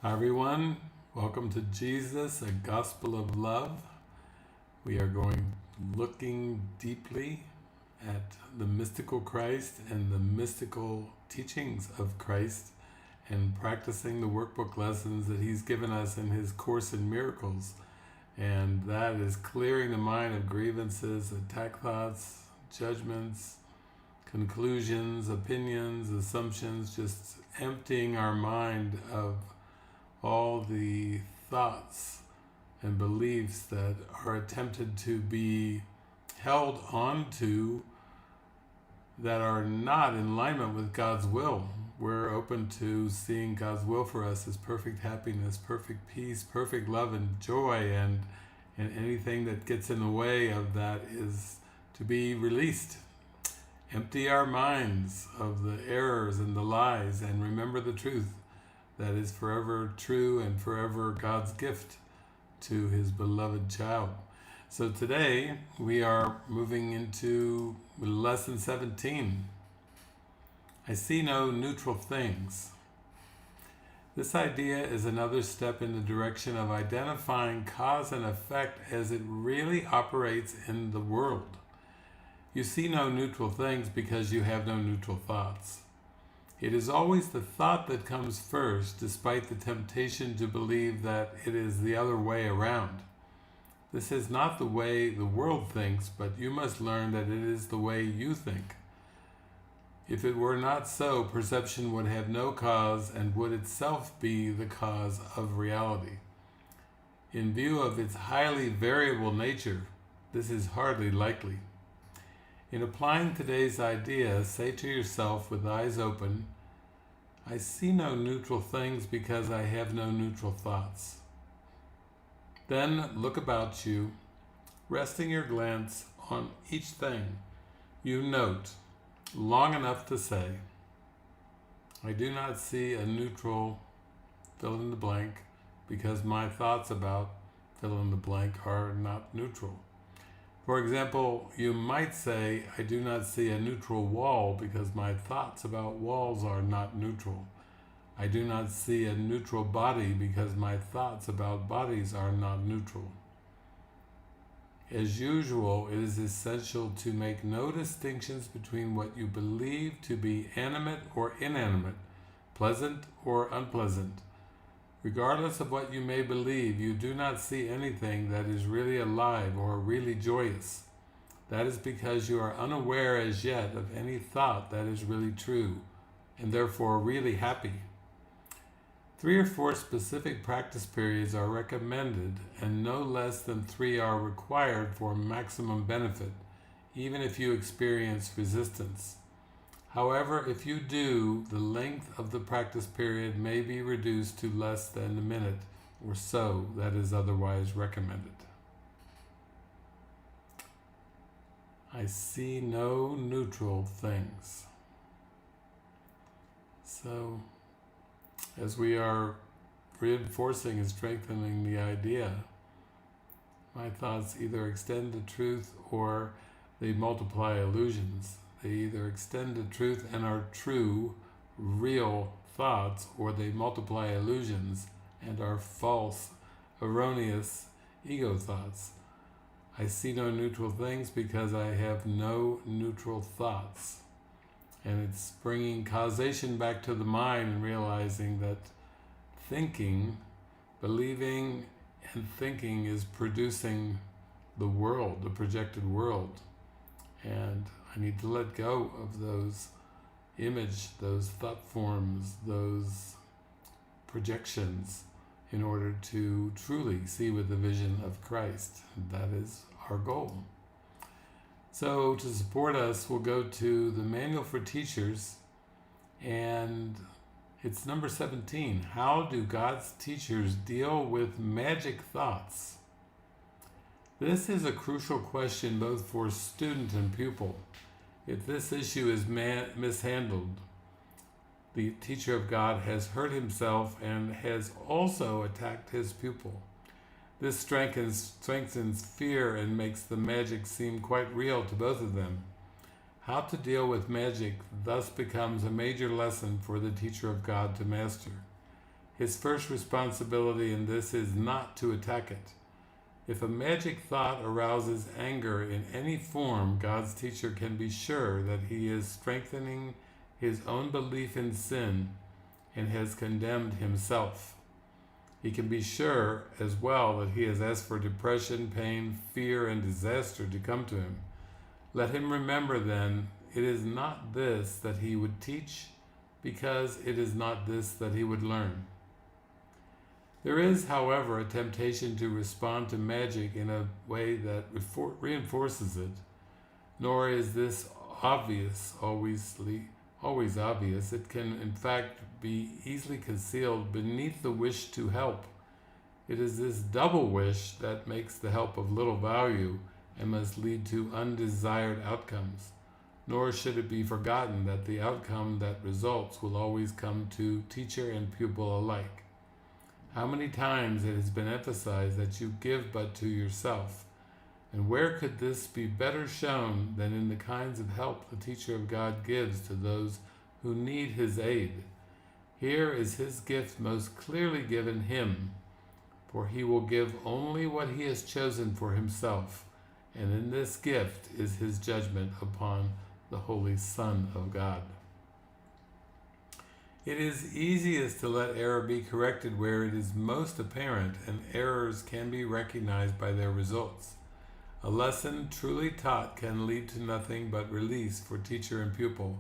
Hi everyone, welcome to Jesus, a Gospel of Love. We are looking deeply at the mystical Christ and the mystical teachings of Christ and practicing the workbook lessons that He's given us in His Course in Miracles. And that is clearing the mind of grievances, attack thoughts, judgments, conclusions, opinions, assumptions, just emptying our mind of all the thoughts and beliefs that are attempted to be held onto that are not in alignment with God's will. We're open to seeing God's will for us as perfect happiness, perfect peace, perfect love and joy, and anything that gets in the way of that is to be released. Empty our minds of the errors and the lies and remember the truth that is forever true and forever God's gift to His beloved child. So today we are moving into lesson 17. I see no neutral things. This idea is another step in the direction of identifying cause and effect as it really operates in the world. You see no neutral things because you have no neutral thoughts. It is always the thought that comes first, despite the temptation to believe that it is the other way around. This is not the way the world thinks, but you must learn that it is the way you think. If it were not so, perception would have no cause and would itself be the cause of reality. In view of its highly variable nature, this is hardly likely. In applying today's idea, say to yourself with eyes open, I see no neutral things because I have no neutral thoughts. Then look about you, resting your glance on each thing you note long enough to say, I do not see a neutral fill in the blank because my thoughts about fill in the blank are not neutral. For example, you might say, I do not see a neutral wall because my thoughts about walls are not neutral. I do not see a neutral body because my thoughts about bodies are not neutral. As usual, it is essential to make no distinctions between what you believe to be animate or inanimate, pleasant or unpleasant. Regardless of what you may believe, you do not see anything that is really alive or really joyous. That is because you are unaware as yet of any thought that is really true, and therefore really happy. 3 or 4 specific practice periods are recommended, and no less than 3 are required for maximum benefit, even if you experience resistance. However, if you do, the length of the practice period may be reduced to less than a minute or so that is otherwise recommended. I see no neutral things. So, as we are reinforcing and strengthening the idea, my thoughts either extend the truth or they multiply illusions. They either extend the truth and are true, real thoughts, or they multiply illusions and are false, erroneous ego thoughts. I see no neutral things because I have no neutral thoughts. And it's bringing causation back to the mind and realizing that thinking, believing and thinking is producing the world, the projected world. And I need to let go of those those thought forms, those projections in order to truly see with the vision of Christ. That is our goal. So to support us, we'll go to the Manual for Teachers, and it's number 17. How do God's teachers deal with magic thoughts? This is a crucial question both for student and pupil. If this issue is mishandled, the teacher of God has hurt himself and has also attacked his pupil. This strengthens fear and makes the magic seem quite real to both of them. How to deal with magic thus becomes a major lesson for the teacher of God to master. His first responsibility in this is not to attack it. If a magic thought arouses anger in any form, God's teacher can be sure that he is strengthening his own belief in sin and has condemned himself. He can be sure as well that he has asked for depression, pain, fear, and disaster to come to him. Let him remember then, it is not this that he would teach, because it is not this that he would learn. There is, however, a temptation to respond to magic in a way that reinforces it. Nor is this always obvious. It can, in fact, be easily concealed beneath the wish to help. It is this double wish that makes the help of little value and must lead to undesired outcomes. Nor should it be forgotten that the outcome that results will always come to teacher and pupil alike. How many times it has been emphasized that you give but to yourself, and where could this be better shown than in the kinds of help the teacher of God gives to those who need his aid? Here is his gift most clearly given him, for he will give only what he has chosen for himself, and in this gift is his judgment upon the Holy Son of God. It is easiest to let error be corrected where it is most apparent, and errors can be recognized by their results. A lesson truly taught can lead to nothing but release for teacher and pupil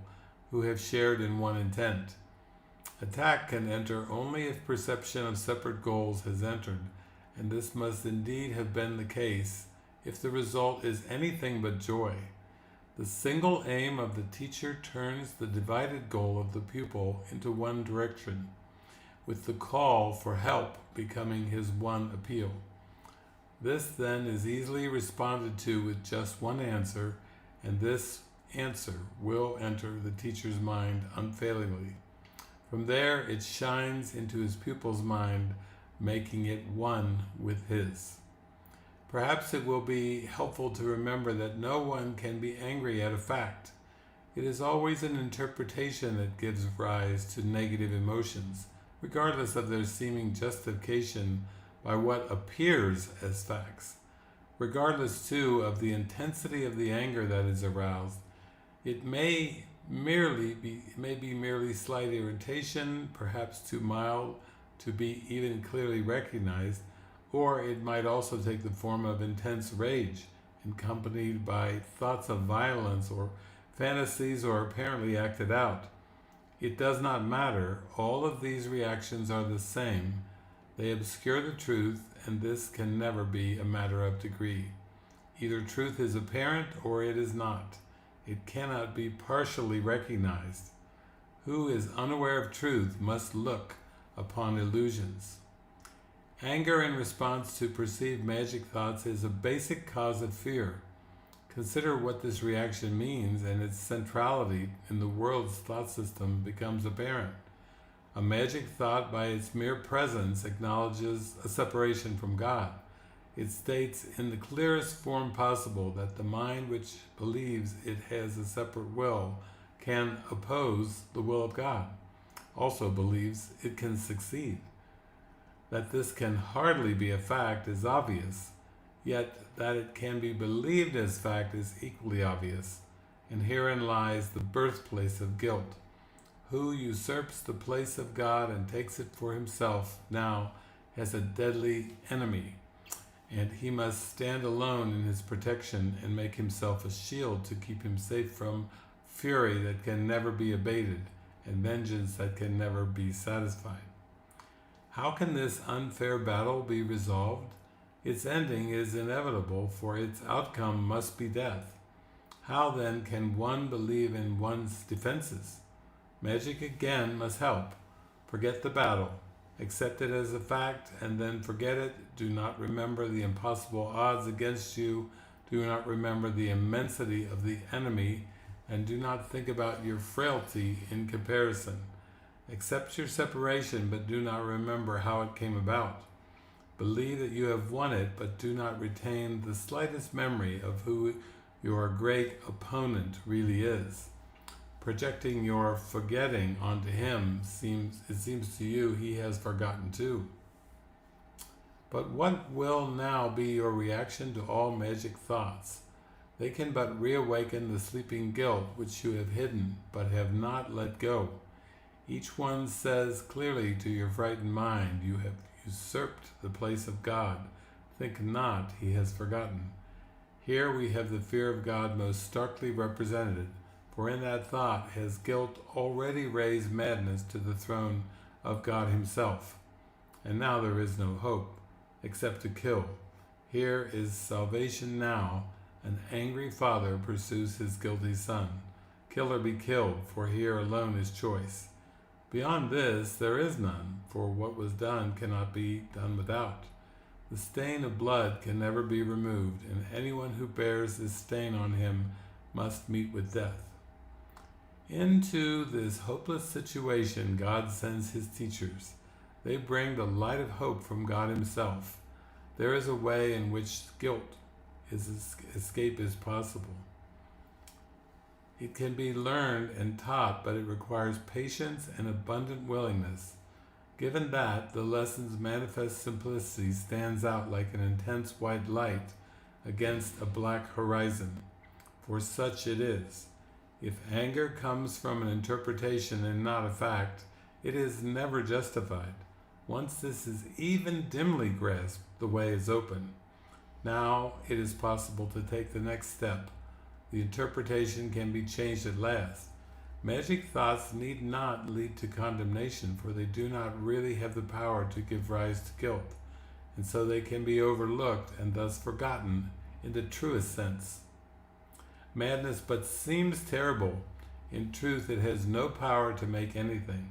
who have shared in one intent. Attack can enter only if perception of separate goals has entered, and this must indeed have been the case if the result is anything but joy. The single aim of the teacher turns the divided goal of the pupil into one direction, with the call for help becoming his one appeal. This then is easily responded to with just one answer, and this answer will enter the teacher's mind unfailingly. From there it shines into his pupil's mind, making it one with his. Perhaps it will be helpful to remember that no one can be angry at a fact. It is always an interpretation that gives rise to negative emotions, regardless of their seeming justification by what appears as facts. Regardless, too, of the intensity of the anger that is aroused, it may be merely slight irritation, perhaps too mild to be even clearly recognized, or it might also take the form of intense rage, accompanied by thoughts of violence or fantasies or apparently acted out. It does not matter. All of these reactions are the same. They obscure the truth, and this can never be a matter of degree. Either truth is apparent or it is not. It cannot be partially recognized. Who is unaware of truth must look upon illusions. Anger in response to perceived magic thoughts is a basic cause of fear. Consider what this reaction means, and its centrality in the world's thought system becomes apparent. A magic thought, by its mere presence, acknowledges a separation from God. It states in the clearest form possible that the mind which believes it has a separate will can oppose the will of God, also believes it can succeed. That this can hardly be a fact is obvious, yet that it can be believed as fact is equally obvious, and herein lies the birthplace of guilt. Who usurps the place of God and takes it for himself now has a deadly enemy, and he must stand alone in his protection and make himself a shield to keep him safe from fury that can never be abated and vengeance that can never be satisfied. How can this unfair battle be resolved? Its ending is inevitable, for its outcome must be death. How then can one believe in one's defenses? Magic again must help. Forget the battle. Accept it as a fact, and then forget it. Do not remember the impossible odds against you. Do not remember the immensity of the enemy, and do not think about your frailty in comparison. Accept your separation, but do not remember how it came about. Believe that you have won it, but do not retain the slightest memory of who your great opponent really is. projecting your forgetting onto him, it seems to you he has forgotten too. But what will now be your reaction to all magic thoughts? They can but reawaken the sleeping guilt which you have hidden, but have not let go. Each one says clearly to your frightened mind, you have usurped the place of God. Think not he has forgotten. Here we have the fear of God most starkly represented, for in that thought has guilt already raised madness to the throne of God himself. And now there is no hope, except to kill. Here is salvation now. An angry father pursues his guilty son. Kill or be killed, for here alone is choice. Beyond this there is none, for what was done cannot be done without. The stain of blood can never be removed, and anyone who bears this stain on him must meet with death. Into this hopeless situation God sends his teachers. They bring the light of hope from God himself. There is a way in which escape is possible. It can be learned and taught, but it requires patience and abundant willingness. Given that, the lesson's manifest simplicity stands out like an intense white light against a black horizon, for such it is. If anger comes from an interpretation and not a fact, it is never justified. Once this is even dimly grasped, the way is open. Now it is possible to take the next step. The interpretation can be changed at last. Magic thoughts need not lead to condemnation, for they do not really have the power to give rise to guilt, and so they can be overlooked and thus forgotten in the truest sense. Madness but seems terrible. In truth, it has no power to make anything.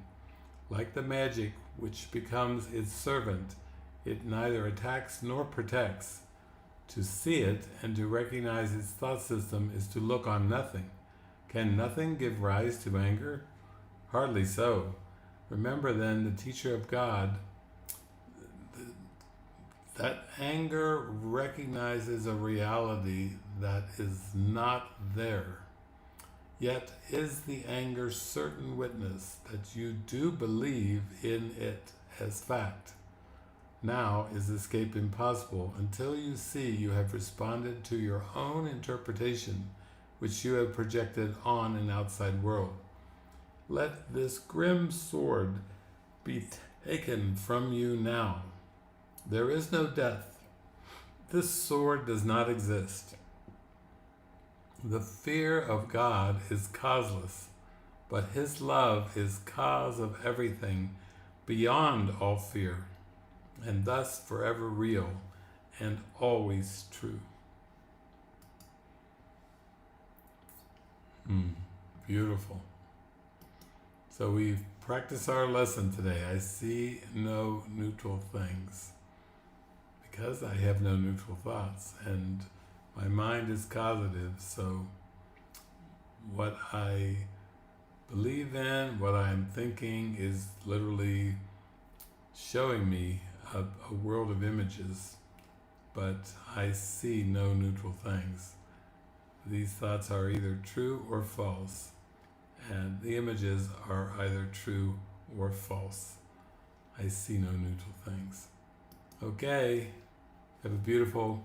Like the magic which becomes its servant, it neither attacks nor protects. To see it and to recognize its thought system is to look on nothing. Can nothing give rise to anger? Hardly so. Remember then the teacher of God, that anger recognizes a reality that is not there. Yet is the anger certain witness that you do believe in it as fact. Now is escape impossible until you see you have responded to your own interpretation, which you have projected on an outside world. Let this grim sword be taken from you now. There is no death. This sword does not exist. The fear of God is causeless, but his love is cause of everything beyond all fear, and thus forever real and always true. Beautiful. So we've practiced our lesson today. I see no neutral things because I have no neutral thoughts, and my mind is causative. So what I believe in, what I'm thinking is literally showing me a world of images, but I see no neutral things. These thoughts are either true or false, and the images are either true or false. I see no neutral things. Okay, have a beautiful